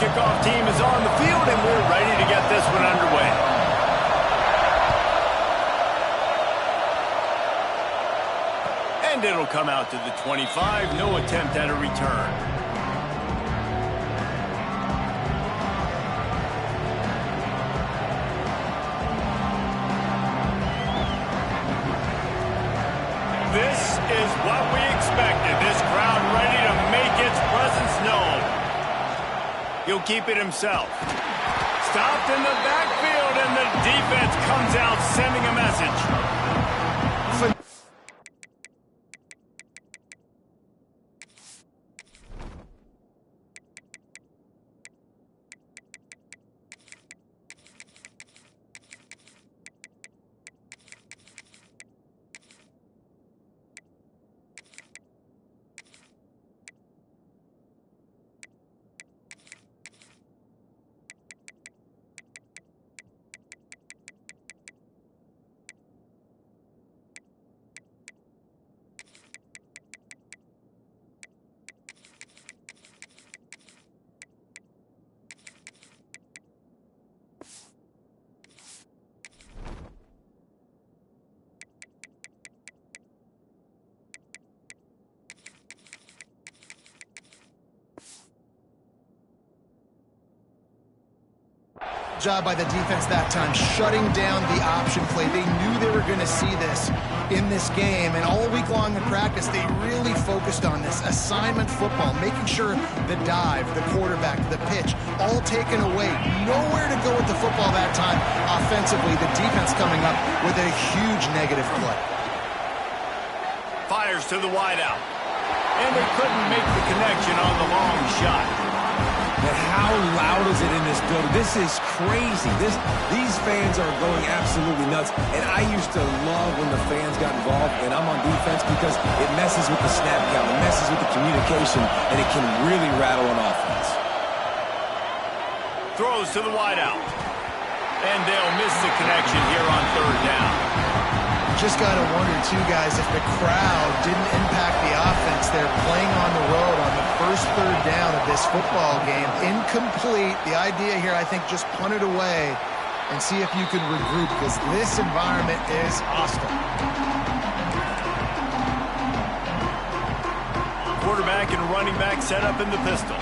kickoff team is on the field, and we're ready to get this one underway. And it'll come out to the 25. No attempt at a return. This is what we expected. This crowd ready to make its presence known. He'll keep it himself. Stopped in the backfield, and the defense comes out sending a message. Job by the defense that time, shutting down the option play. They knew they were going to see this in this game, and all week long in practice, they really focused on this assignment football, making sure the dive, the quarterback, the pitch, all taken away. Nowhere to go with the football that time offensively. The defense coming up with a huge negative play. Fires to the wideout, and they couldn't make the connection on the long shot. And how loud is it in this building? This is crazy. These fans are going absolutely nuts. And I used to love when the fans got involved, and I'm on defense because it messes with the snap count, it messes with the communication, and it can really rattle an offense. Throws to the wideout. And they'll miss the connection here on third down. Just got to wonder, too, guys, if the crowd didn't impact the offense. They're playing on the road on the first third down of this football game. Incomplete. The idea here, I think, just punt it away and see if you can regroup, because this environment is hostile. Quarterback and running back set up in the pistol.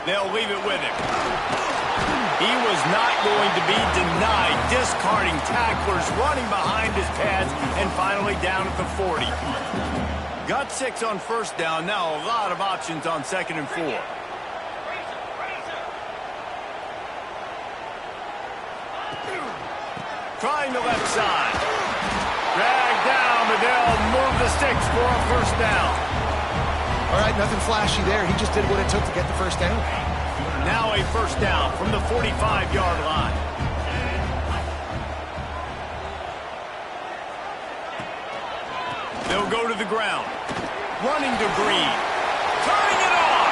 They'll leave it with him. He was not going to be denied, discarding tacklers, running behind his pads, and finally down at the 40. Got 6 on first down. Now a lot of options on 2nd and 4. Trying the left side. Dragged down, but they'll move the sticks for a first down. All right, nothing flashy there. He just did what it took to get the first down. Now a first down from the 45-yard line. They'll go to the ground. Running to Green. Turning it on.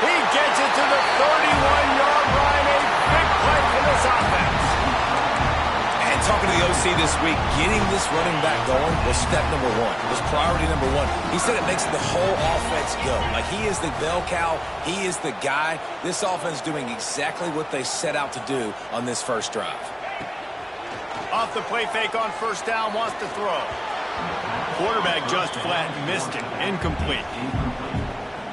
He gets it to the 31-yard line. A big play for this offense. And talking to the OC this week, getting this running back going was step number 1. Was priority number 1. He said it makes the whole offense go. Like, he is the bell cow. He is the guy. This offense doing exactly what they set out to do on this first drive. Off the play fake on first down, wants to throw. Quarterback just flat missed it. Incomplete.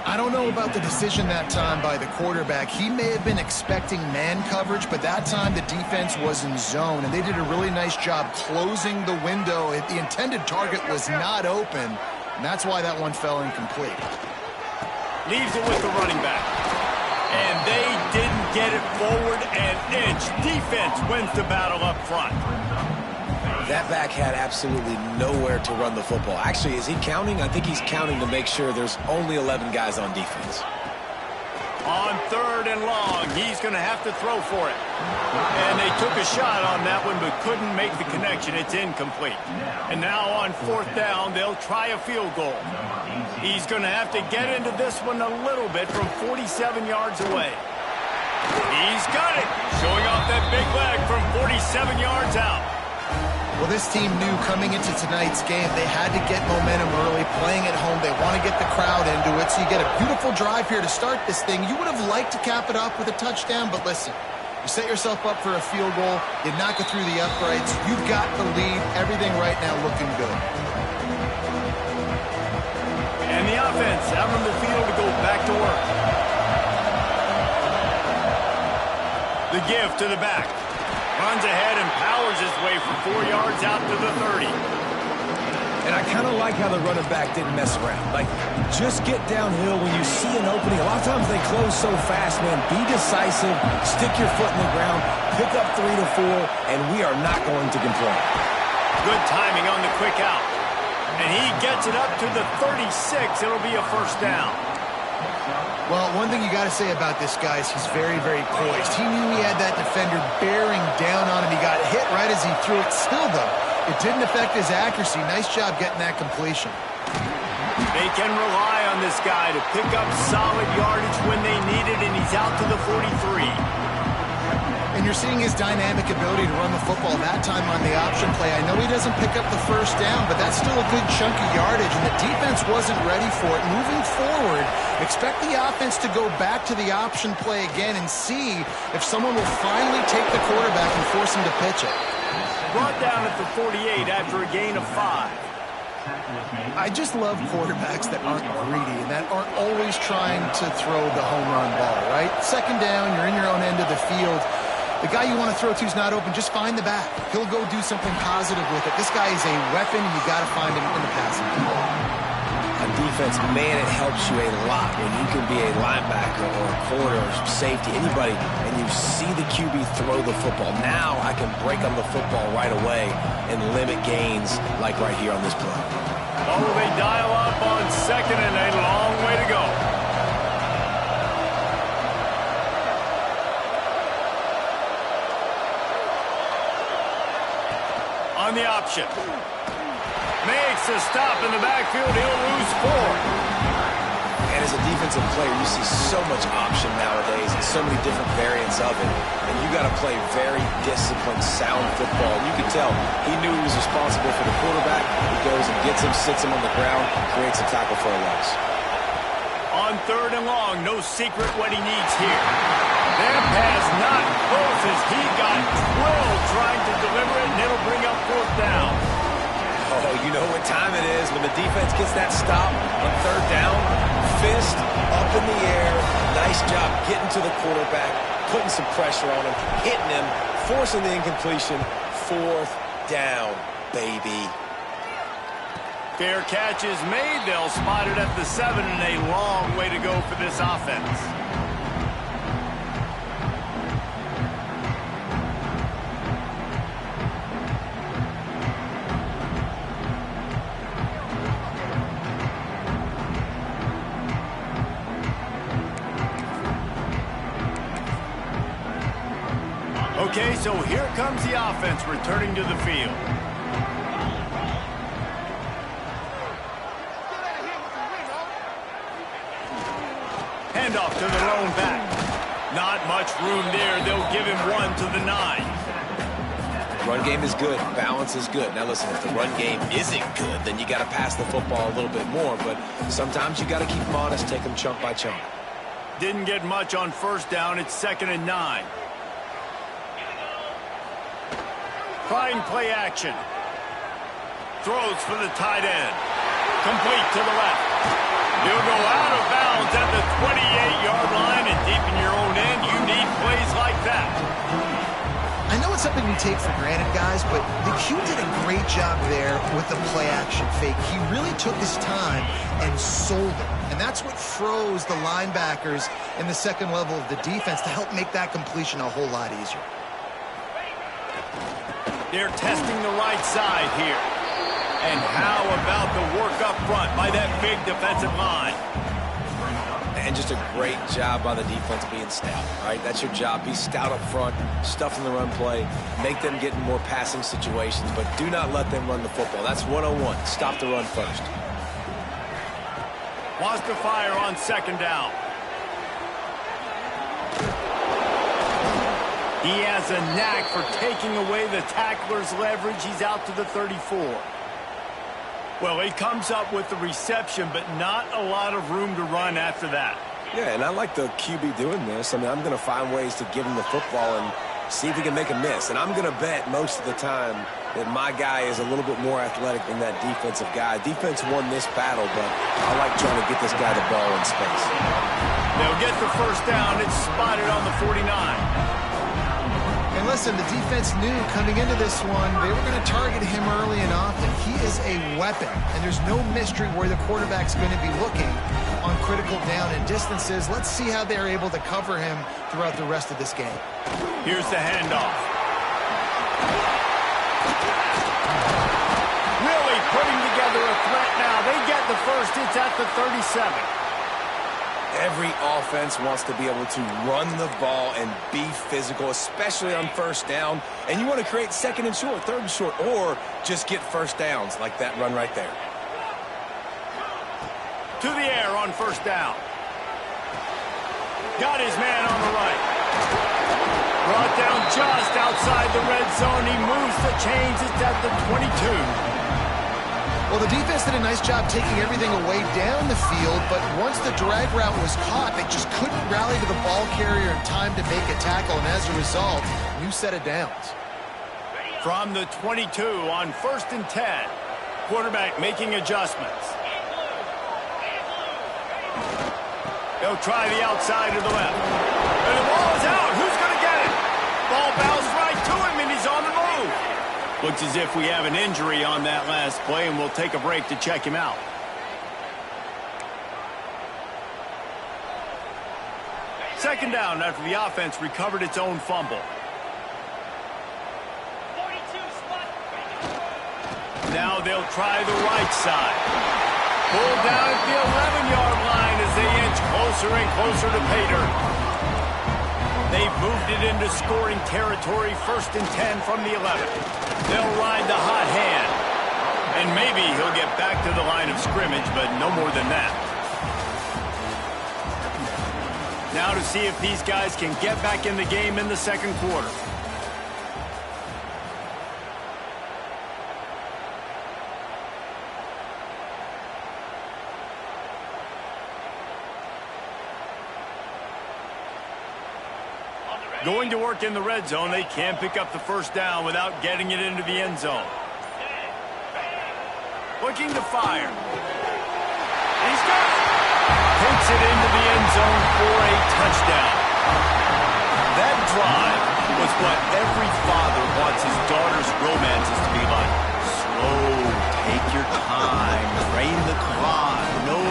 I don't know about the decision that time by the quarterback. He may have been expecting man coverage, but that time the defense was in zone, and they did a really nice job closing the window. The intended target was not open, and that's why that one fell incomplete. Leaves it with the running back. And they didn't get it forward an inch. Defense wins the battle up front. That back had absolutely nowhere to run the football. Actually, is he counting? I think he's counting to make sure there's only 11 guys on defense. On 3rd and long, he's going to have to throw for it. And they took a shot on that one, but couldn't make the connection. It's incomplete. And now on 4th down, they'll try a field goal. He's going to have to get into this one a little bit from 47 yards away. He's got it. Showing off that big leg from 47 yards out. Well, this team knew coming into tonight's game they had to get momentum early, playing at home. They want to get the crowd into it, so you get a beautiful drive here to start this thing. You would have liked to cap it off with a touchdown, but listen, you set yourself up for a field goal, you knock it through the uprights, you've got the lead, everything right now looking good. And the offense out on the field to go back to work. The give to the back. Runs ahead and powers his way for 4 yards out to the 30. And I kind of like how the running back didn't mess around. Like, just get downhill when you see an opening. A lot of times they close so fast, man. Be decisive, stick your foot in the ground, pick up 3 to 4, and we are not going to complain. Good timing on the quick out. And he gets it up to the 36. It'll be a first down. Well, one thing you got to say about this guy is he's very, very poised. He knew he had that defender bearing down on him. He got hit right as he threw it. Still, though, it didn't affect his accuracy. Nice job getting that completion. They can rely on this guy to pick up solid yardage when they need it, and he's out to the 43. And you're seeing his dynamic ability to run the football that time on the option play. I know he doesn't pick up the first down, but that's still a good chunk of yardage, and the defense wasn't ready for it. Moving forward, expect the offense to go back to the option play again and see if someone will finally take the quarterback and force him to pitch it. Brought down at the 48 after a gain of 5. I just love quarterbacks that aren't greedy and that aren't always trying to throw the home run ball, right? Second down, you're in your own end of the field. The guy you want to throw to is not open. Just find the back. He'll go do something positive with it. This guy is a weapon, and you got to find him in the passing game. On defense, man, it helps you a lot when you can be a linebacker or a corner or safety, anybody, and you see the QB throw the football. Now I can break on the football right away and limit gains like right here on this play. Oh, they dial up on second and a long way to go. On the option. Makes a stop in the backfield. He'll lose 4. And as a defensive player, you see so much option nowadays and so many different variants of it. And you got to play very disciplined, sound football. You can tell he knew he was responsible for the quarterback. He goes and gets him, sits him on the ground, creates a tackle for a loss. On third and long, no secret what he needs here. That pass not close as he got drilled trying to deliver it, and it'll bring up 4th down. Oh, you know what time it is when the defense gets that stop on third down. Fist up in the air. Nice job getting to the quarterback, putting some pressure on him, hitting him, forcing the incompletion. 4th down, baby. Fair catch is made. They'll spot it at the 7, and a long way to go for this offense. Okay, so here comes the offense returning to the field. Handoff to the lone back. Not much room there. They'll give him 1 to the 9. Run game is good. Balance is good. Now listen, if the run game isn't good, then you got to pass the football a little bit more. But sometimes you got to keep them honest, take them chunk by chunk. Didn't get much on first down. It's 2nd and 9. Fine play action. Throws for the tight end. Complete to the left. He'll go out of bounds at the 28-yard line, and deep in your own end, you need plays like that. I know it's something we take for granted, guys, but the Q did a great job there with the play action fake. He really took his time and sold it. And that's what froze the linebackers in the second level of the defense to help make that completion a whole lot easier. They're testing the right side here. And how about the work up front by that big defensive line? And just a great job by the defense being stout, right? That's your job. Be stout up front, stuff in the run play, make them get in more passing situations, but do not let them run the football. That's 101. Stop the run first. Wants to fire on 2nd down. He has a knack for taking away the tackler's leverage. He's out to the 34. Well, he comes up with the reception, but not a lot of room to run after that. Yeah, and I like the QB doing this. I mean, I'm going to find ways to give him the football and see if he can make a miss. And I'm going to bet most of the time that my guy is a little bit more athletic than that defensive guy. Defense won this battle, but I like trying to get this guy the ball in space. They'll get the first down. It's spotted on the 49. And listen, the defense knew coming into this one, they were going to target him early and often. He is a weapon, and there's no mystery where the quarterback's going to be looking on critical down and distances. Let's see how they're able to cover him throughout the rest of this game. Here's the handoff. Really putting together a threat now. They get the first. It's at the 37. Every offense wants to be able to run the ball and be physical, especially on first down. And you want to create second and short, third and short, or just get first downs like that run right there. To the air on first down. Got his man on the right. Brought down just outside the red zone. He moves the chains. It's at the 22. Well, the defense did a nice job taking everything away down the field, but once the drag route was caught, they just couldn't rally to the ball carrier in time to make a tackle, and as a result, new set of downs. From the 22 on first and 10. Quarterback making adjustments. They'll try the outside to the left. And the ball is out. Who's going to get it? Ball bounced right to him, and he's on the move. Looks as if we have an injury on that last play, and we'll take a break to check him out. Second down after the offense recovered its own fumble. Now they'll try the right side. Pulled down at the 11-yard line as they inch closer and closer to pay dirt. They've moved it into scoring territory, first and 10 from the 11. They'll ride the hot hand. And maybe he'll get back to the line of scrimmage, but no more than that. Now to see if these guys can get back in the game in the second quarter. Going to work in the red zone, they can pick up the first down without getting it into the end zone. Looking to fire. He's got it. Takes it into the end zone for a touchdown. That drive was what every father wants his daughter's romances to be like. Slow, take your time, drain the clock, no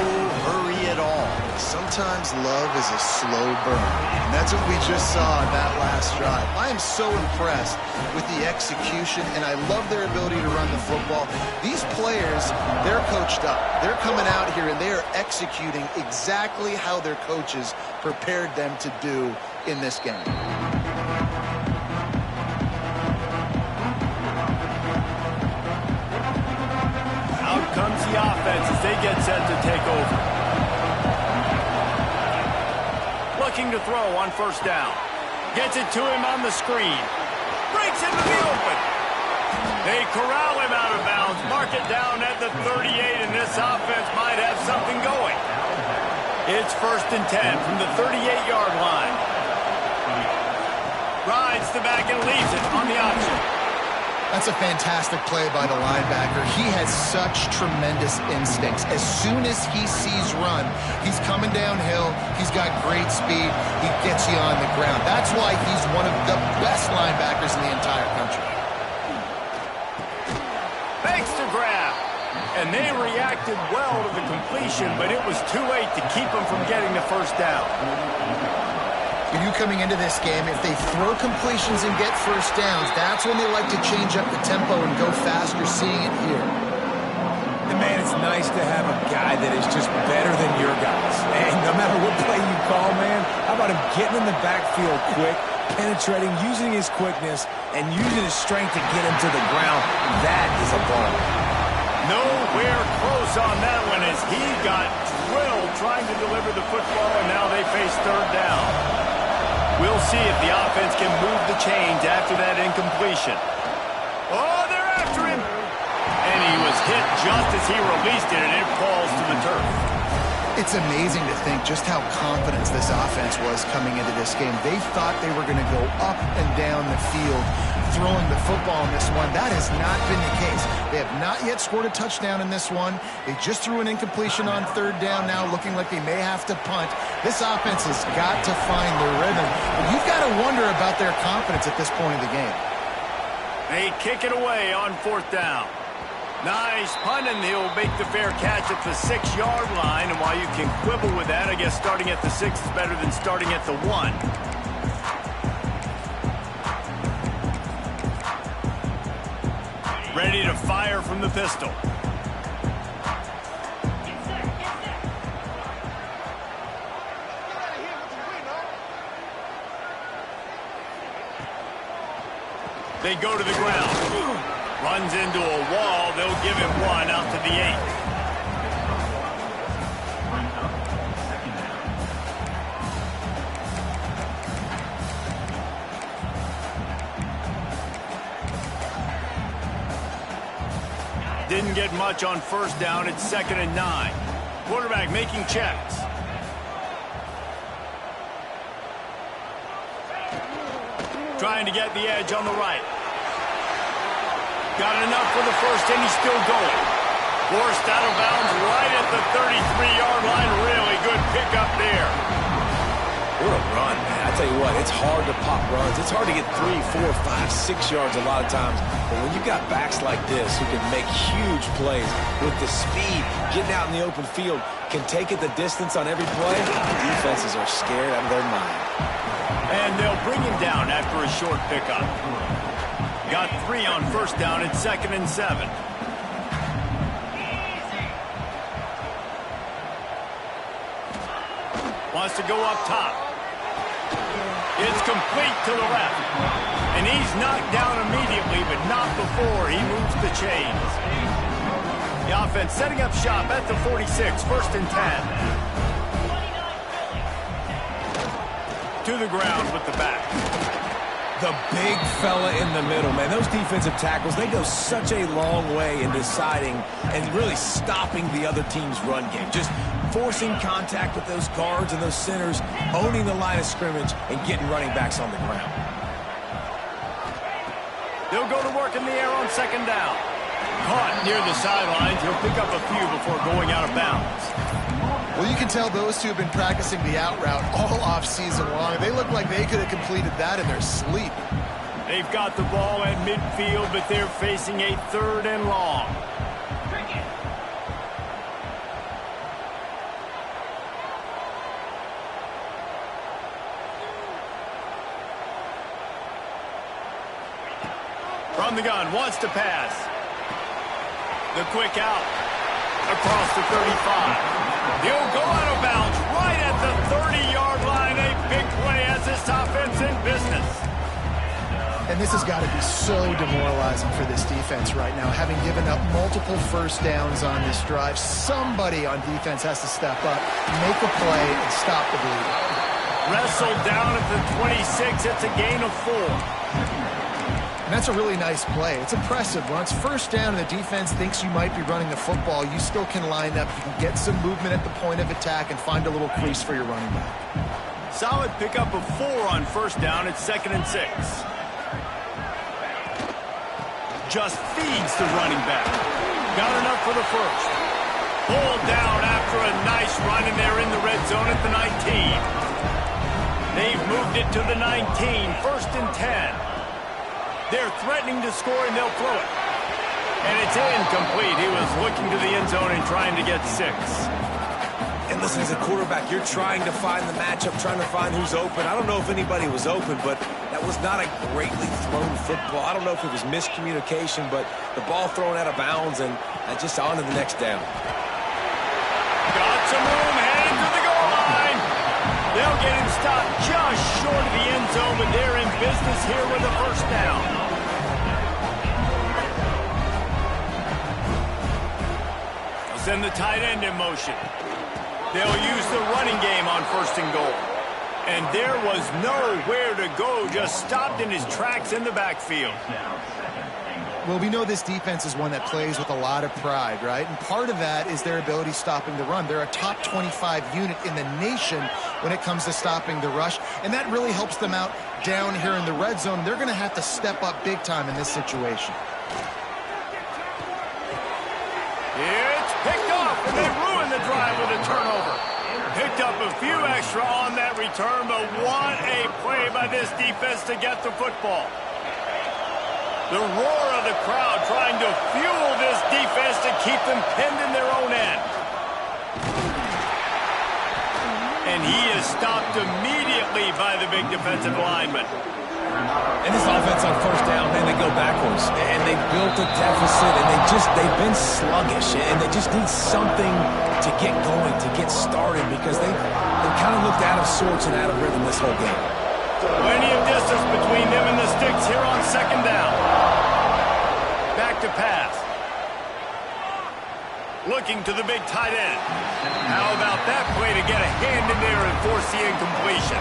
hurry at all. Sometimes love is a slow burn, and that's what we just saw in that last drive. I am so impressed with the execution, and I love their ability to run the football. These players, they're coached up. They're coming out here, and they are executing exactly how their coaches prepared them to do in this game. Out comes the offense as they get set to take over. Looking to throw on first down. Gets it to him on the screen. Breaks into the open. They corral him out of bounds. Mark it down at the 38, and this offense might have something going. It's first and 10 from the 38-yard line. Rides the back and leaves it on the option. That's a fantastic play by the linebacker. He has such tremendous instincts. As soon as he sees run, he's coming downhill. He's got great speed. He gets you on the ground. That's why he's one of the best linebackers in the entire country. Thanks to grab. And they reacted well to the completion, but it was too late to keep them from getting the first down. For you coming into this game, if they throw completions and get first downs, that's when they like to change up the tempo and go fast. You're seeing it here. And man, it's nice to have a guy that is just better than your guys. And no matter what play you call, man, how about him getting in the backfield quick, penetrating, using his quickness, and using his strength to get him to the ground? That is a ball. Nowhere close on that one as he got drilled trying to deliver the football, and now they face third down. We'll see if the offense can move the chains after that incompletion. Oh, they're after him. And he was hit just as he released it, and it falls to the turf. It's amazing to think just how confident this offense was coming into this game. They thought they were going to go up and down the field throwing the football in this one. That has not been the case. They have not yet scored a touchdown in this one. They just threw an incompletion on third down now, looking like they may have to punt. This offense has got to find their rhythm. But you've got to wonder about their confidence at this point of the game. They kick it away on fourth down. Nice punt, and he'll make the fair catch at the 6-yard line. And while you can quibble with that, I guess starting at the 6 is better than starting at the 1. Ready to fire from the pistol. They go to the ground. Runs into a wall. They'll give him 1 out to the 8. Didn't get much on first down. It's 2nd and 9. Quarterback making checks. Trying to get the edge on the right. Got enough for the first, and he's still going. Forced out of bounds right at the 33-yard line. Really good pickup there. What a run, man. I tell you what, it's hard to pop runs. It's hard to get 3, 4, 5, 6 yards a lot of times. But when you've got backs like this who can make huge plays with the speed, getting out in the open field, can take it the distance on every play, defenses are scared out of their mind. And they'll bring him down after a short pickup. Got 3 on first down. It's 2nd and 7. Wants to go up top. It's complete to the left. And he's knocked down immediately, but not before he moves the chains. The offense setting up shop at the 46, 1st and 10. To the ground with the back. The big fella in the middle, man. Those defensive tackles, they go such a long way in deciding and really stopping the other team's run game. Just forcing contact with those guards and those centers, owning the line of scrimmage, and getting running backs on the ground. They'll go to work in the air on 2nd down. Caught near the sidelines. He'll pick up a few before going out of bounds. Well, you can tell those two have been practicing the out route all off-season long. They look like they could have completed that in their sleep. They've got the ball at midfield, but they're facing a 3rd and long. From the gun, wants to pass. The quick out. Across the 35. He'll go out of bounds right at the 30-yard line. A big play as this offense in business. And this has got to be so demoralizing for this defense right now. Having given up multiple first downs on this drive, somebody on defense has to step up, make a play, and stop the bleeding. Wrestled down at the 26. It's a gain of 4. And that's a really nice play. It's impressive. When it's first down and the defense thinks you might be running the football, you still can line up. You can get some movement at the point of attack and find a little crease for your running back. Solid pickup of 4 on first down. It's 2nd and 6. Just feeds the running back. Got enough for the first. Pulled down after a nice run, and they're in the red zone at the 19. They've moved it to the 19. 1st and 10. They're threatening to score, and they'll throw it. And it's incomplete. He was looking to the end zone and trying to get 6. And listen, as a quarterback, you're trying to find the matchup, trying to find who's open. I don't know if anybody was open, but that was not a greatly thrown football. I don't know if it was miscommunication, but the ball thrown out of bounds and just on to the next down. Got some room, headed to the goal line. They'll get him stopped just short of the end zone, but they're in business here with a first down. They'll send the tight end in motion. They'll use the running game on 1st and goal. And there was nowhere to go, just stopped in his tracks in the backfield. Well, we know this defense is one that plays with a lot of pride, right? And part of that is their ability stopping the run. They're a top 25 unit in the nation when it comes to stopping the rush, and that really helps them out down here in the red zone. They're going to have to step up big time in this situation. It's picked off, and they ruin the drive with a turnover. Picked up a few extra on that return, but what a play by this defense to get the football. The roar of the crowd trying to fuel this defense to keep them pinned in their own end. And he is stopped immediately by the big defensive lineman. And this offense on first down, man, they go backwards. And they built a deficit, and they've been sluggish. And they just need something to get going, to get started, because they kind of looked out of sorts and out of rhythm this whole game. Plenty of distance between them and the sticks here on second down. Back to pass. Looking to the big tight end. How about that play to get a hand in there and force the incompletion?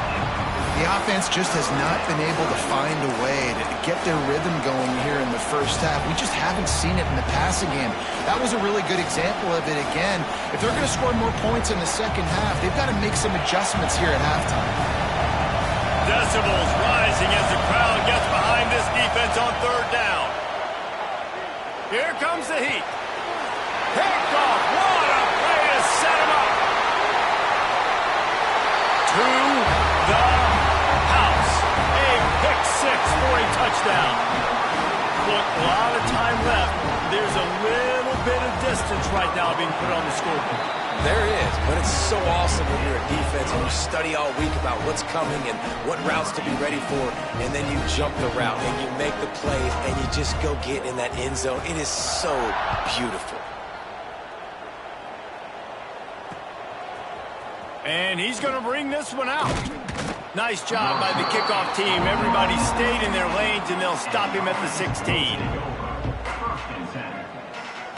The offense just has not been able to find a way to get their rhythm going here in the first half. We just haven't seen it in the passing game. That was a really good example of it again. If they're going to score more points in the second half, they've got to make some adjustments here at halftime. Decibels rising as the crowd gets behind this defense on third down. Here comes the heat. Picked off. What a play to set him up. To the house. A pick six for a touchdown. Look, a lot of time left. There's a little bit of distance right now being put on the scoreboard. There is, but it's so awesome when you're a defense and you study all week about what's coming and what routes to be ready for, and then you jump the route and you make the plays and you just go get in that end zone. It is so beautiful. And he's going to bring this one out. Nice job by the kickoff team. Everybody stayed in their lanes, and they'll stop him at the 16.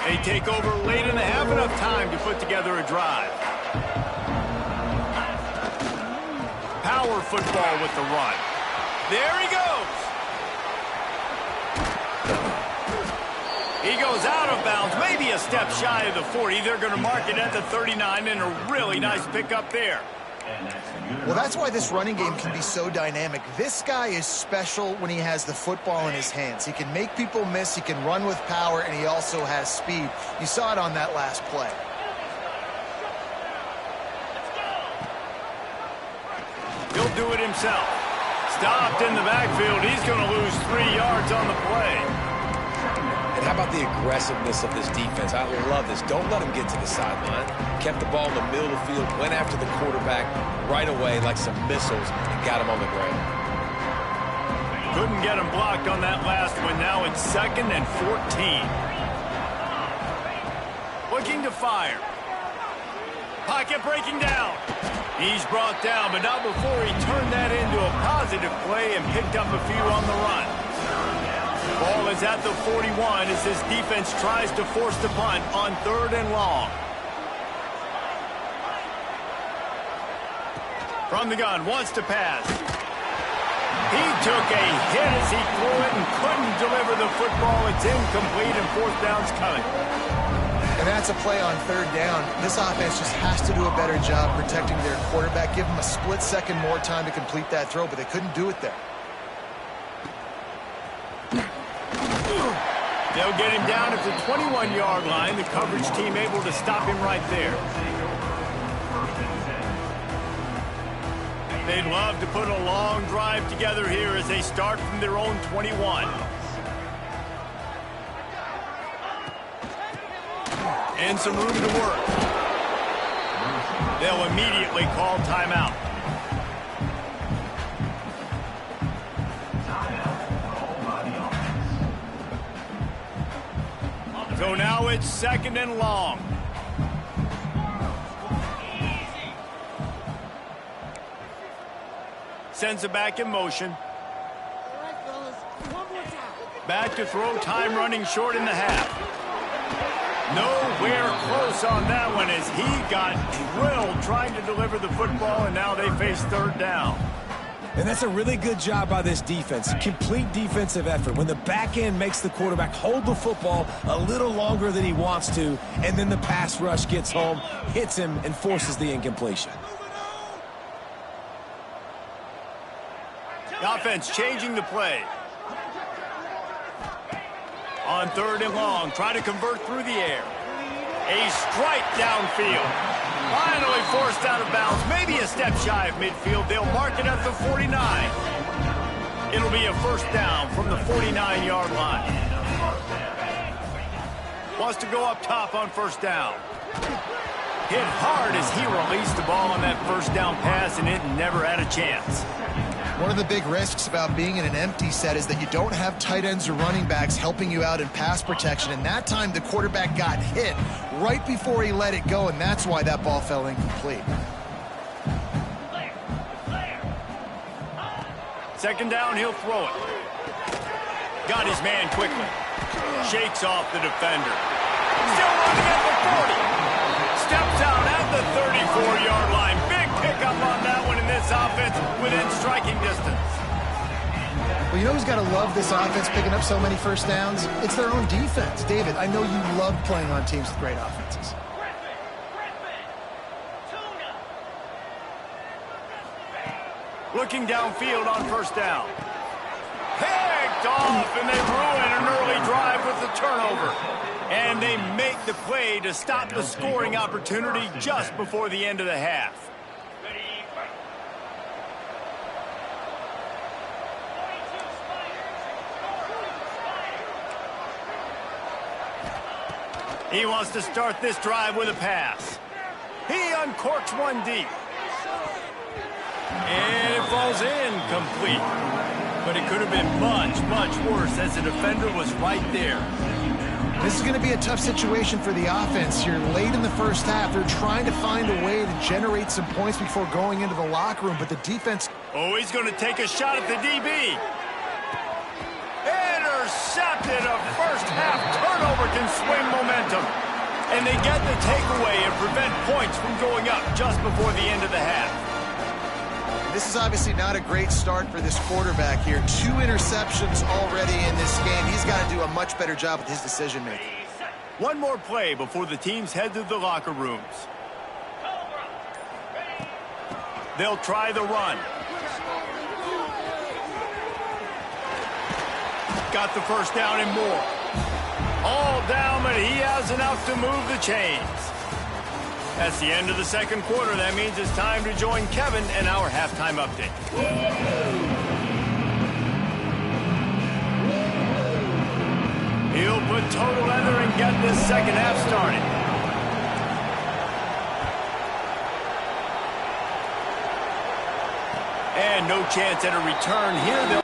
They take over late in the half, enough time to put together a drive. Power football with the run. There he goes. He goes out of bounds, maybe a step shy of the 40. They're going to mark it at the 39, and a really nice pickup there. Well, that's why this running game can be so dynamic. This guy is special when he has the football in his hands. He can make people miss, he can run with power, and he also has speed. You saw it on that last play. He'll do it himself. Stopped in the backfield. He's going to lose 3 yards on the play. And how about the aggressiveness of this defense? I love this. Don't let them get to the sideline. Kept the ball in the middle of the field, went after the quarterback right away like some missiles, and got him on the ground. Couldn't get him blocked on that last one. Now it's 2nd and 14. Looking to fire. Pocket breaking down. He's brought down, but not before he turned that into a positive play and picked up a few on the run. Ball is at the 41 as this defense tries to force the punt on 3rd and long. From the gun, wants to pass. He took a hit as he threw it and couldn't deliver the football. It's incomplete and 4th down's coming. And that's a play on 3rd down. This offense just has to do a better job protecting their quarterback. Give him a split second more time to complete that throw, but they couldn't do it there. They'll get him down at the 21-yard line. The coverage team able to stop him right there. They'd love to put a long drive together here as they start from their own 21. And some room to work. They'll immediately call timeout. So now it's 2nd and long. Sends it back in motion. Back to throw, time running short in the half. Nowhere close on that one as he got drilled trying to deliver the football, and now they face third down. And that's a really good job by this defense. Complete defensive effort. When the back end makes the quarterback hold the football a little longer than he wants to, and then the pass rush gets home, hits him, and forces the incompletion. The offense changing the play. On third and long, try to convert through the air. A strike downfield. Finally forced out of bounds. Maybe a step shy of midfield. They'll mark it at the 49. It'll be a first down from the 49-yard line. Wants to go up top on first down. Hit hard as he released the ball on that first down pass, and it never had a chance. One of the big risks about being in an empty set is that you don't have tight ends or running backs helping you out in pass protection. And that time the quarterback got hit right before he let it go, and that's why that ball fell incomplete. Second down, he'll throw it. Got his man quickly. Shakes off the defender. Still running at the 40. Steps out at the 34-yard line. Big pickup on that one in this offense within striking distance. Well, you know who's got to love this offense picking up so many first downs? It's their own defense. David, I know you love playing on teams with great offenses. Looking downfield on first down. Picked off, and they ruin an early drive with the turnover. And they make the play to stop the scoring opportunity just before the end of the half. He wants to start this drive with a pass. He uncorks one deep. And it falls incomplete. But it could have been much, much worse as the defender was right there. This is going to be a tough situation for the offense. You're late in the first half. They're trying to find a way to generate some points before going into the locker room, but the defense... Oh, he's going to take a shot at the DB. Intercepted. A first half turnover can swing momentum. And they get the takeaway and prevent points from going up just before the end of the half. This is obviously not a great start for this quarterback here. 2 interceptions already in this game. He's got to do a much better job with his decision-making. One more play before the teams head to the locker rooms. They'll try the run. Got the first down and more. All down, but he has enough to move the chains. That's the end of the second quarter. That means it's time to join Kevin and our halftime update. He'll put total leather and get this second half started. And no chance at a return here.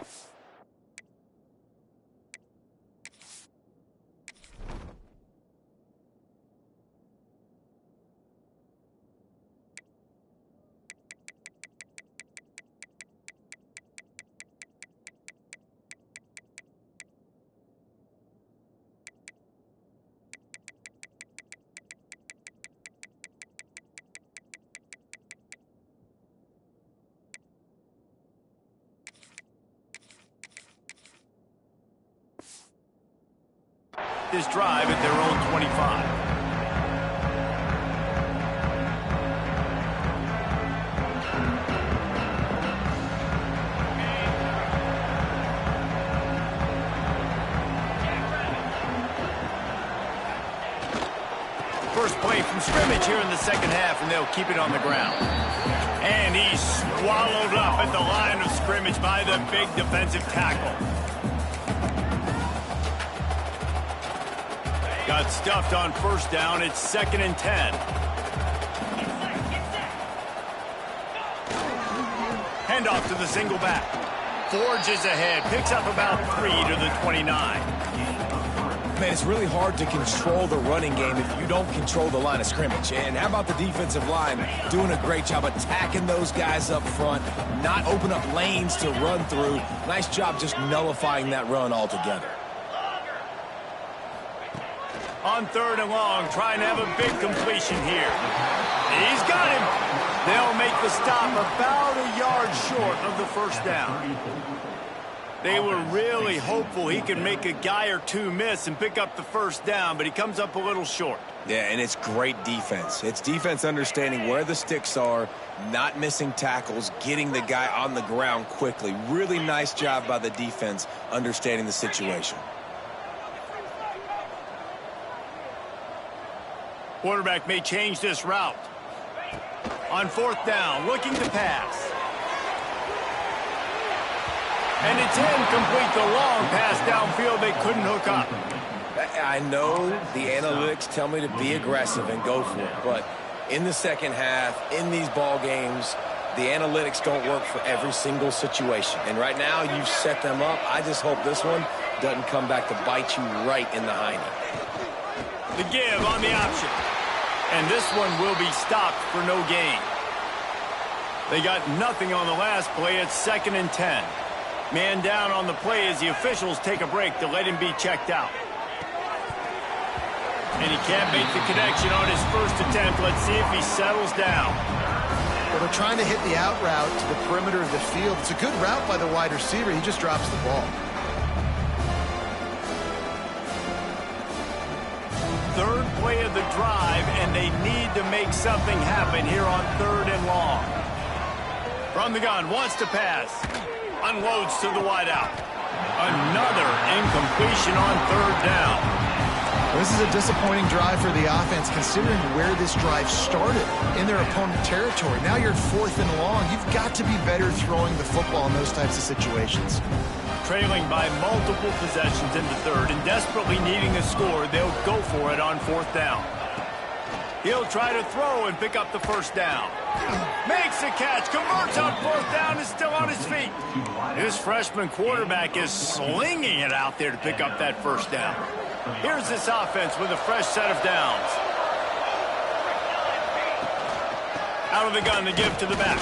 This drive at their own 25. First play from scrimmage here in the second half, and they'll keep it on the ground. And he's swallowed up at the line of scrimmage by the big defensive tackle. Got stuffed on first down. It's 2nd and 10. Handoff to the single back. Forges ahead. Picks up about 3 to the 29. Man, it's really hard to control the running game if you don't control the line of scrimmage. And how about the defensive line doing a great job attacking those guys up front, not open up lanes to run through. Nice job just nullifying that run altogether. On 3rd and long, trying to have a big completion here. He's got him. They'll make the stop about a yard short of the first down. They were really hopeful he could make a guy or two miss and pick up the first down, but he comes up a little short. Yeah, and it's great defense. It's defense understanding where the sticks are, not missing tackles, getting the guy on the ground quickly. Really nice job by the defense understanding the situation. Quarterback may change this route. On 4th down, looking to pass. And it's incomplete. The long pass downfield they couldn't hook up. I know the analytics tell me to be aggressive and go for it, but in the second half, in these ball games, the analytics don't work for every single situation. And right now, you've set them up. I just hope this one doesn't come back to bite you right in the hiney. The give on the option. And this one will be stopped for no gain. They got nothing on the last play. It's 2nd and 10. Man down on the play as the officials take a break to let him be checked out. And he can't make the connection on his first attempt. Let's see if he settles down. Well, they're trying to hit the out route to the perimeter of the field. It's a good route by the wide receiver. He just drops the ball. 3rd play of the drive, and they need to make something happen here on 3rd and long. From the gun, wants to pass. Unloads to the wideout. Another incompletion on 3rd down. This is a disappointing drive for the offense, considering where this drive started, in their opponent territory. Now you're at 4th and long. You've got to be better throwing the football in those types of situations. Trailing by multiple possessions in the 3rd and desperately needing a score, they'll go for it on 4th down. He'll try to throw and pick up the first down. Makes a catch, converts on 4th down, is still on his feet. This freshman quarterback is slinging it out there to pick up that first down. Here's this offense with a fresh set of downs. Out of the gun to give to the back.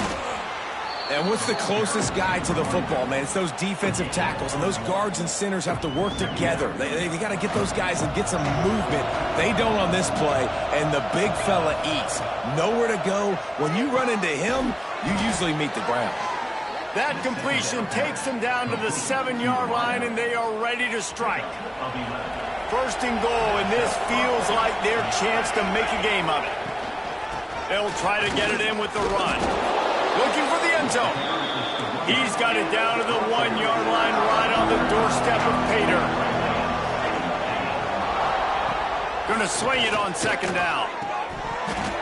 And what's the closest guy to the football, man? It's those defensive tackles, and those guards and centers have to work together. They got to get those guys and get some movement. They don't on this play, and the big fella eats. Nowhere to go. When you run into him, you usually meet the ground. That completion takes them down to the 7-yard line, and they are ready to strike. 1st and goal, and this feels like their chance to make a game of it. They'll try to get it in with the run. Looking for the end zone. He's got it down to the 1-yard line right on the doorstep of Pater. Gonna swing it on 2nd down.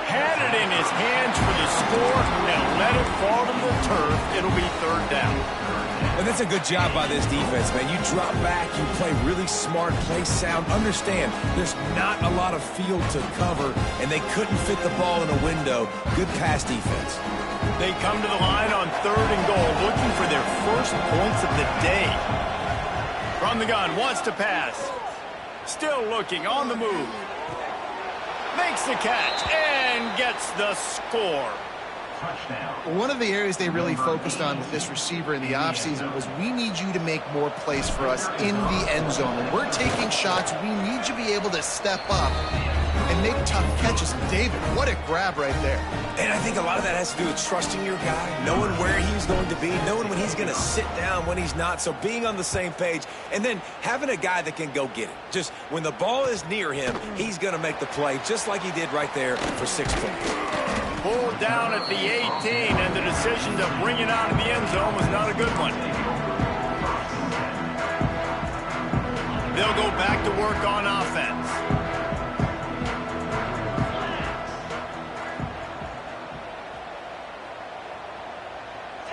Had it in his hands for the score and let it fall to the turf. It'll be 3rd down. And that's a good job by this defense, man. You drop back, you play really smart, play sound. Understand, there's not a lot of field to cover, and they couldn't fit the ball in a window. Good pass defense. They come to the line on 3rd and goal, looking for their first points of the day. From the gun, wants to pass. Still looking, on the move. Makes the catch and gets the score. One of the areas they really focused on with this receiver in the offseason was, we need you to make more plays for us in the end zone. When we're taking shots, we need you to be able to step up and make tough catches. And David, what a grab right there. And I think a lot of that has to do with trusting your guy, knowing where he's going to be, knowing when he's going to sit down, when he's not. So being on the same page, and then having a guy that can go get it. Just when the ball is near him, he's going to make the play, just like he did right there for 6 points. Pulled down at the 18, and the decision to bring it out of the end zone was not a good one. They'll go back to work on offense.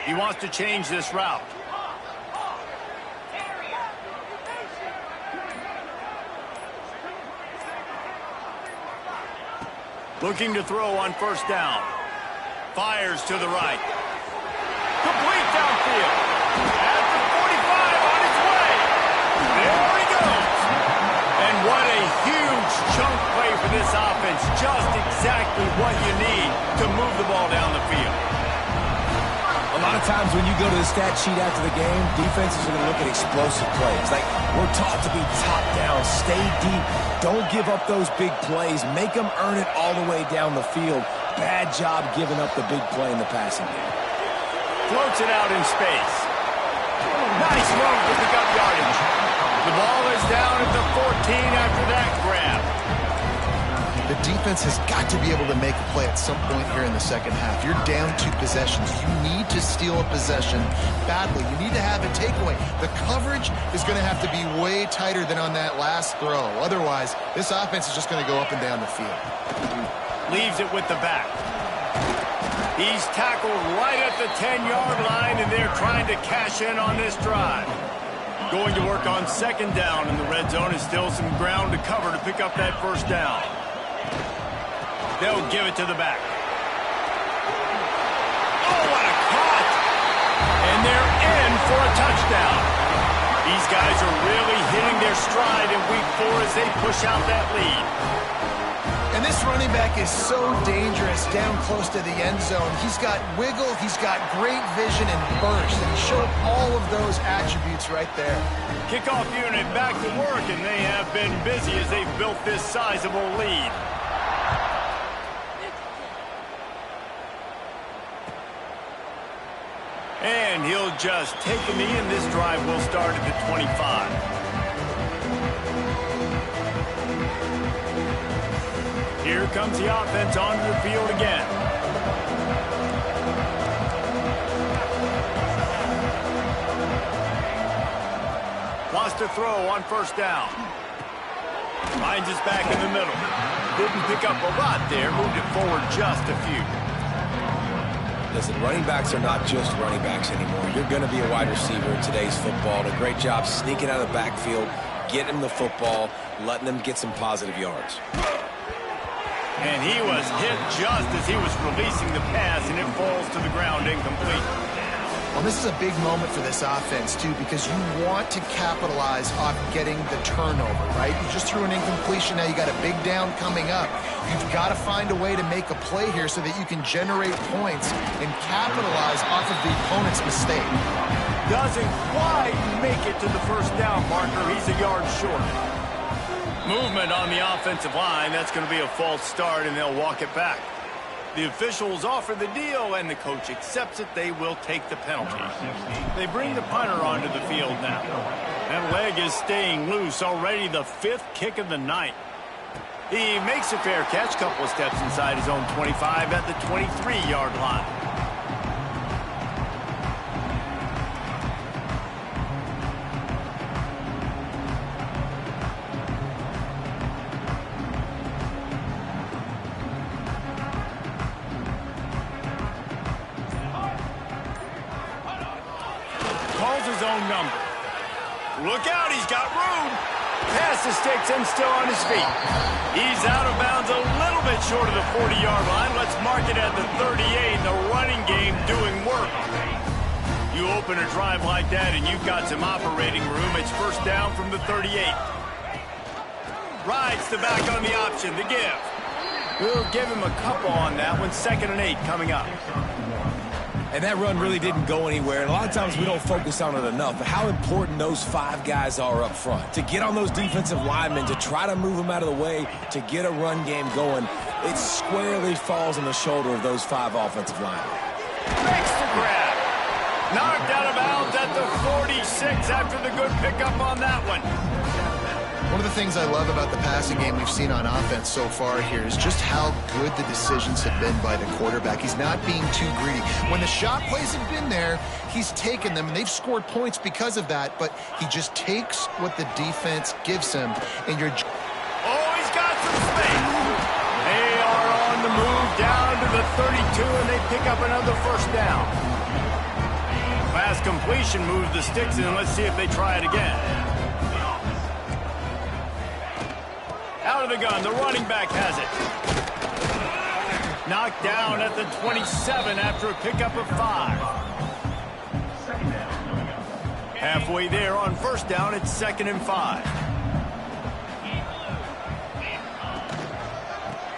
He wants to change this route. Looking to throw on 1st down. Fires to the right. Complete downfield. At the 45 on its way. There he goes. And what a huge chunk play for this offense. Just exactly what you need to move the ball down the field. On lot of times when you go to the stat sheet after the game, defenses are going to look at explosive plays. Like, we're taught to be top down, stay deep, don't give up those big plays, make them earn it all the way down the field. Bad job giving up the big play in the passing game. Floats it out in space. Nice move to pick up yardage. The ball is down at the 14 after that grab. The defense has got to be able to make a play at some point here in the second half. You're down 2 possessions. You need to steal a possession badly. You need to have a takeaway. The coverage is going to have to be way tighter than on that last throw. Otherwise, this offense is just going to go up and down the field. Leaves it with the back. He's tackled right at the 10-yard line, and they're trying to cash in on this drive. Going to work on second down in the red zone, and still some ground to cover to pick up that first down. They'll give it to the back. Oh, what a cut! And they're in for a touchdown. These guys are really hitting their stride in week 4 as they push out that lead. And this running back is so dangerous down close to the end zone. He's got wiggle, he's got great vision and burst, and he showed all of those attributes right there. Kickoff unit back to work, and they have been busy as they've built this sizable lead. And he'll just take a knee, and this drive will start at the 25. Here comes the offense onto the field again. Wants to throw on first down. Finds his back in the middle. Didn't pick up a lot there. Moved it forward just a few. Listen, running backs are not just running backs anymore. You're going to be a wide receiver in today's football. And a great job sneaking out of the backfield, getting the football, letting them get some positive yards. And he was hit just as he was releasing the pass, and it falls to the ground incomplete. Well, this is a big moment for this offense, too, because you want to capitalize on getting the turnover, right? You just threw an incompletion. Now you got a big down coming up. You've got to find a way to make a play here so that you can generate points and capitalize off of the opponent's mistake. Doesn't quite make it to the first down marker. He's a yard short. Movement on the offensive line. That's going to be a false start, and they'll walk it back. The officials offer the deal, and the coach accepts it. They will take the penalty. They bring the punter onto the field now. That leg is staying loose. Already the 5th kick of the night. He makes a fair catch. Couple of steps inside his own 25 at the 23-yard line. Number. Look out, he's got room. Pass the sticks and still on his feet. He's out of bounds a little bit short of the 40-yard line. Let's mark it at the 38. The running game doing work. You open a drive like that and you've got some operating room. It's first down from the 38. Rides the back on the option. The give. We'll give him a couple on that one. 2nd and 8 coming up. And that run really didn't go anywhere. And a lot of times we don't focus on it enough. But how important those 5 guys are up front. To get on those defensive linemen, to try to move them out of the way, to get a run game going, it squarely falls on the shoulder of those 5 offensive linemen. Makes the grab. Knocked out of bounds at the 46 after the good pickup on that one. One of the things I love about the passing game we've seen on offense so far here is just how good the decisions have been by the quarterback. He's not being too greedy. When the shot plays have been there, he's taken them. They've scored points because of that, but he just takes what the defense gives him. And you're... Oh, he's got some space. They are on the move down to the 32, and they pick up another first down. Pass completion moves the sticks in. Let's see if they try it again. Out of the gun, the running back has it. Knocked down at the 27 after a pickup of 5. Halfway there on first down, it's 2nd and 5.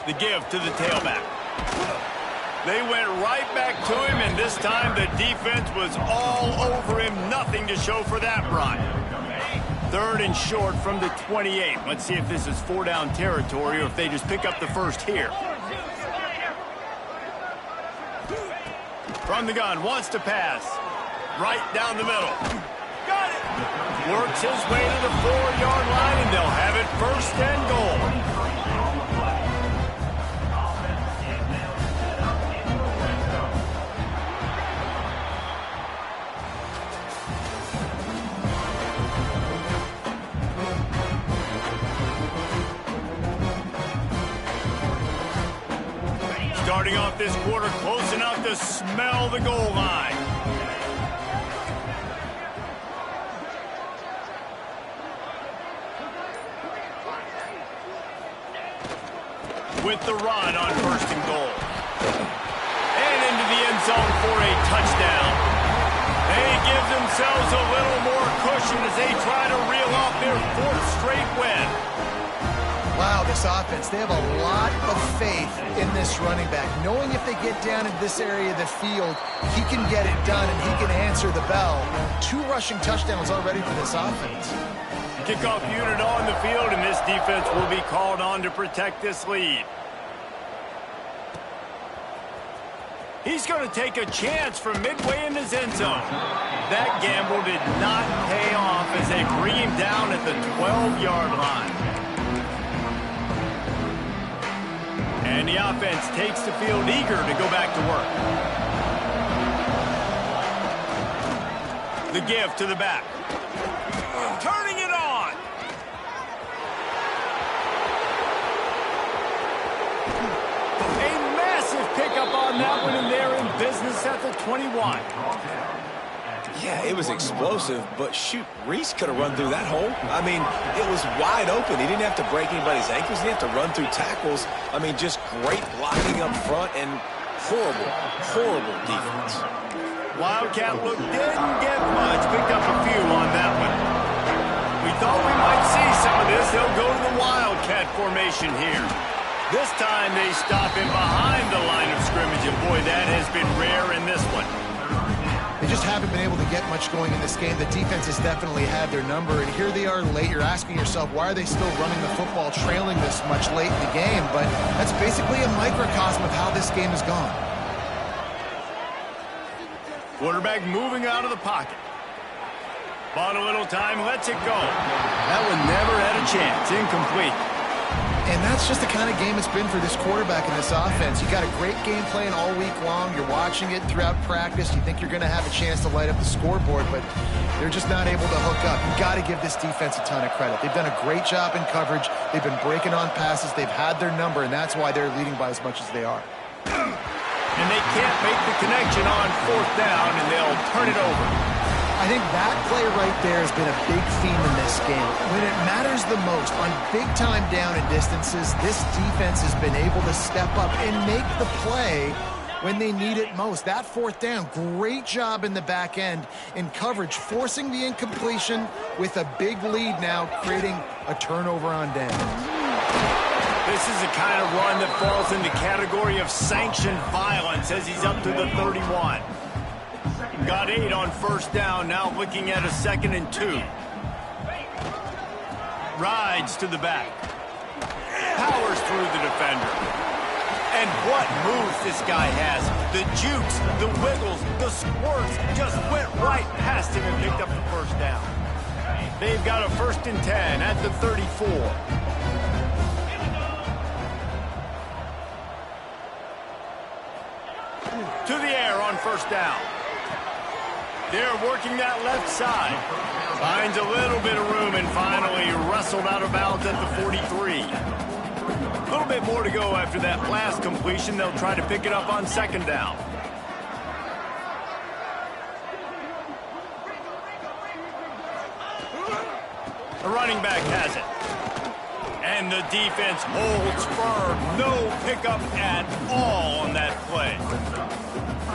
The give to the tailback. They went right back to him, and this time the defense was all over him. Nothing to show for that run. 3rd and short from the 28. Let's see if this is 4-down territory or if they just pick up the first here. From the gun, wants to pass. Right down the middle. Got it! Works his way to the 4-yard line, and they'll have it 1st and goal. Starting off this quarter close enough to smell the goal line. With the run on 1st and goal. And into the end zone for a touchdown. They give themselves a little more cushion as they try to reel off their 4th straight win. Wow, this offense, they have a lot of faith in this running back. Knowing if they get down in this area of the field, he can get it done and he can answer the bell. 2 rushing touchdowns already for this offense. Kickoff unit on the field, and this defense will be called on to protect this lead. He's going to take a chance from midway in his end zone. That gamble did not pay off as they bring him down at the 12-yard line. And the offense takes the field eager to go back to work. The give to the back. Turning it on. A massive pickup on that one, and they're in business at the 21. Yeah, it was explosive, but shoot, Reese could have run through that hole. I mean, it was wide open. He didn't have to break anybody's ankles. He didn't have to run through tackles. I mean, just great blocking up front and horrible, horrible defense. Wildcat look didn't get much. Picked up a few on that one. We thought we might see some of this. They'll go to the Wildcat formation here. This time they stop him behind the line of scrimmage, and boy, that has been rare in this one. They just haven't been able to get much going in this game. The defense has definitely had their number, and here they are late. You're asking yourself, why are they still running the football, trailing this much late in the game? But that's basically a microcosm of how this game has gone. Quarterback moving out of the pocket. Bought a little time, lets it go. That one never had a chance. Incomplete. And that's just the kind of game it's been for this quarterback in this offense. You got a great game plan all week long. You're watching it throughout practice. You think you're going to have a chance to light up the scoreboard, but they're just not able to hook up. You've got to give this defense a ton of credit. They've done a great job in coverage. They've been breaking on passes. They've had their number, and that's why they're leading by as much as they are. And they can't make the connection on 4th down, and they'll turn it over. I think that play right there has been a big theme in this game. When it matters the most, on big-time down and distances, this defense has been able to step up and make the play when they need it most. That 4th down, great job in the back end in coverage, forcing the incompletion with a big lead now, creating a turnover on downs. This is the kind of run that falls in the category of sanctioned violence as he's up to the 31. Got 8 on 1st down, now looking at a 2nd and 2. Rides to the back. Powers through the defender. And what moves this guy has. The jukes, the wiggles, the squirts just went right past him and picked up the 1st down. They've got a 1st and 10 at the 34. To the air on 1st down. They're working that left side. Finds a little bit of room and finally wrestled out of bounds at the 43. A little bit more to go after that last completion. They'll try to pick it up on 2nd down. The running back has it. And the defense holds firm. No pickup at all on that play.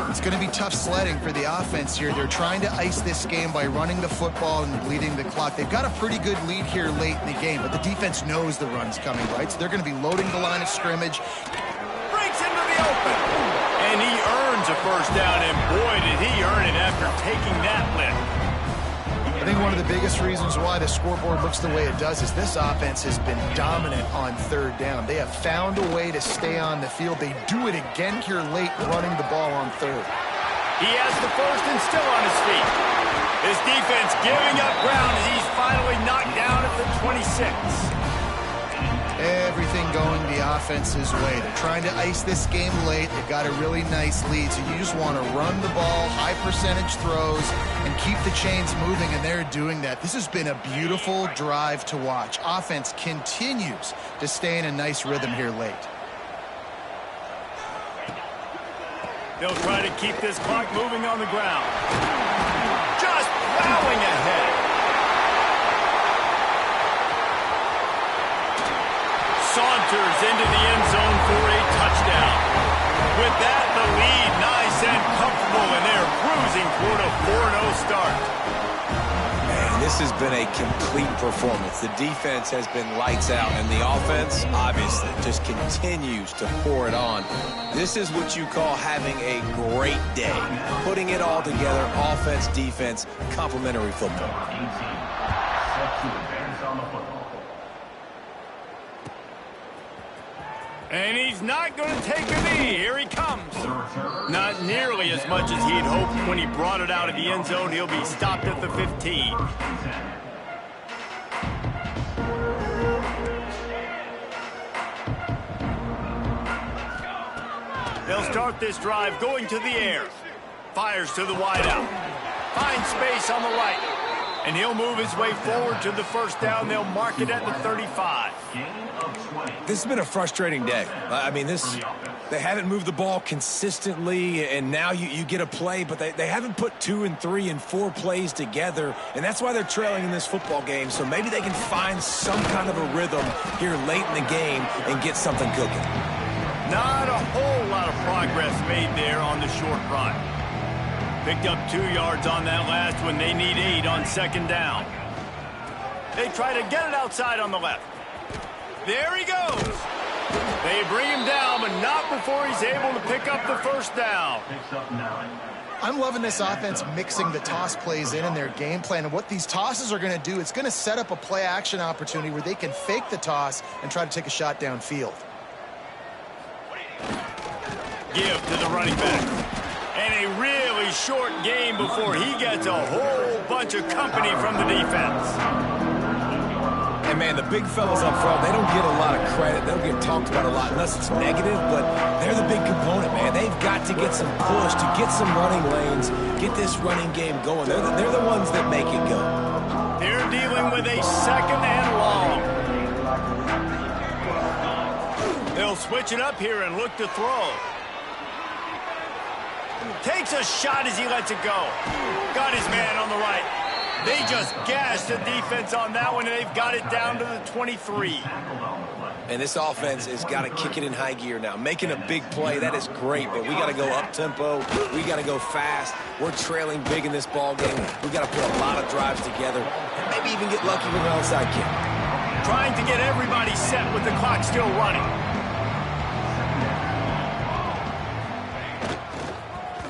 It's going to be tough sledding for the offense here. They're trying to ice this game by running the football and bleeding the clock. They've got a pretty good lead here late in the game, but the defense knows the run's coming, right? So they're going to be loading the line of scrimmage. Breaks into the open. And he earns a first down, and boy, did he earn it after taking that lift. I think one of the biggest reasons why the scoreboard looks the way it does is this offense has been dominant on third down. They have found a way to stay on the field. They do it again here late, running the ball on third. He has the first and still on his feet. His defense giving up ground as he's finally knocked down at the 26. Everything going the offense's way. They're trying to ice this game late. They've got a really nice lead, so you just want to run the ball, high percentage throws, and keep the chains moving, and they're doing that. This has been a beautiful drive to watch. Offense continues to stay in a nice rhythm here late. They'll try to keep this clock moving on the ground. Just plowing ahead. Saunters into the end zone for a touchdown. With that, the lead nice and comfortable, and they're cruising toward a 4-0 start. Man, this has been a complete performance. The defense has been lights out, and the offense, obviously, just continues to pour it on. This is what you call having a great day. Putting it all together, offense, defense, complementary football. And he's not going to take a knee. Here he comes. Not nearly as much as he'd hoped when he brought it out of the end zone. He'll be stopped at the 15. They'll start this drive going to the air. Fires to the wideout. Finds space on the right. And he'll move his way forward to the first down. They'll mark it at the 35. This has been a frustrating day. I mean, they haven't moved the ball consistently, and now you get a play, but they haven't put 2 and 3 and 4 plays together, and that's why they're trailing in this football game. So maybe they can find some kind of a rhythm here late in the game and get something cooking. Not a whole lot of progress made there on the short run. Picked up 2 yards on that last one. They need 8 on second down. They try to get it outside on the left. There he goes. They bring him down, but not before he's able to pick up the first down. I'm loving this offense mixing the toss plays in their game plan. And what these tosses are going to do, it's going to set up a play-action opportunity where they can fake the toss and try to take a shot downfield. Give to the running back. And a really short game before he gets a whole bunch of company from the defense. And, man, the big fellas up front, they don't get a lot of credit. They don't get talked about a lot unless it's negative, but they're the big component, man. They've got to get some push, to get some running lanes, get this running game going. They're the ones that make it go. They're dealing with a second and long. They'll switch it up here and look to throw. Takes a shot as he lets it go. Got his man on the right. They just gashed the defense on that one, and they've got it down to the 23. And this offense has got to kick it in high gear now. Making a big play, that is great, but we got to go up-tempo. We got to go fast. We're trailing big in this ball game. We got to put a lot of drives together and maybe even get lucky with an onside kick. Trying to get everybody set with the clock still running.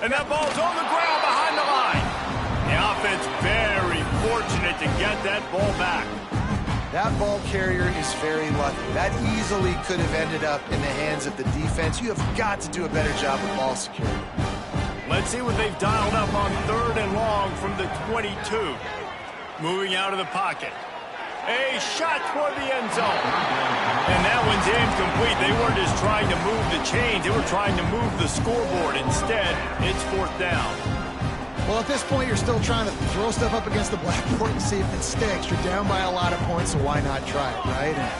And that ball's on the ground behind the line. The offense very fortunate to get that ball back. That ball carrier is very lucky. That easily could have ended up in the hands of the defense. You have got to do a better job of ball security. Let's see what they've dialed up on third and long from the 22. Moving out of the pocket. A shot toward the end zone. And that one's incomplete. They weren't just trying to move the chains. They were trying to move the scoreboard. Instead, it's fourth down. Well, at this point, you're still trying to throw stuff up against the blackboard and see if it sticks. You're down by a lot of points, so why not try it, right? And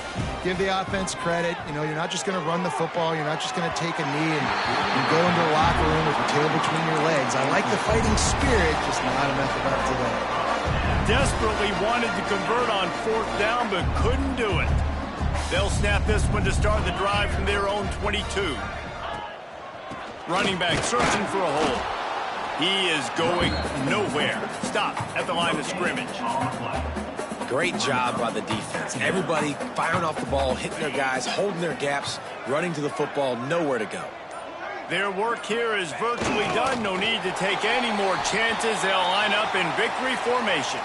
give the offense credit. You know, you're not just going to run the football. You're not just going to take a knee and go into the locker room with your tail between your legs. I like the fighting spirit, just not enough of that today. Desperately wanted to convert on fourth down, but couldn't do it. They'll snap this one to start the drive from their own 22. Running back searching for a hole. He is going nowhere. Stop at the line of scrimmage. Great job by the defense. Everybody firing off the ball, hitting their guys, holding their gaps, running to the football, nowhere to go. Their work here is virtually done. No need to take any more chances. They'll line up in victory formation.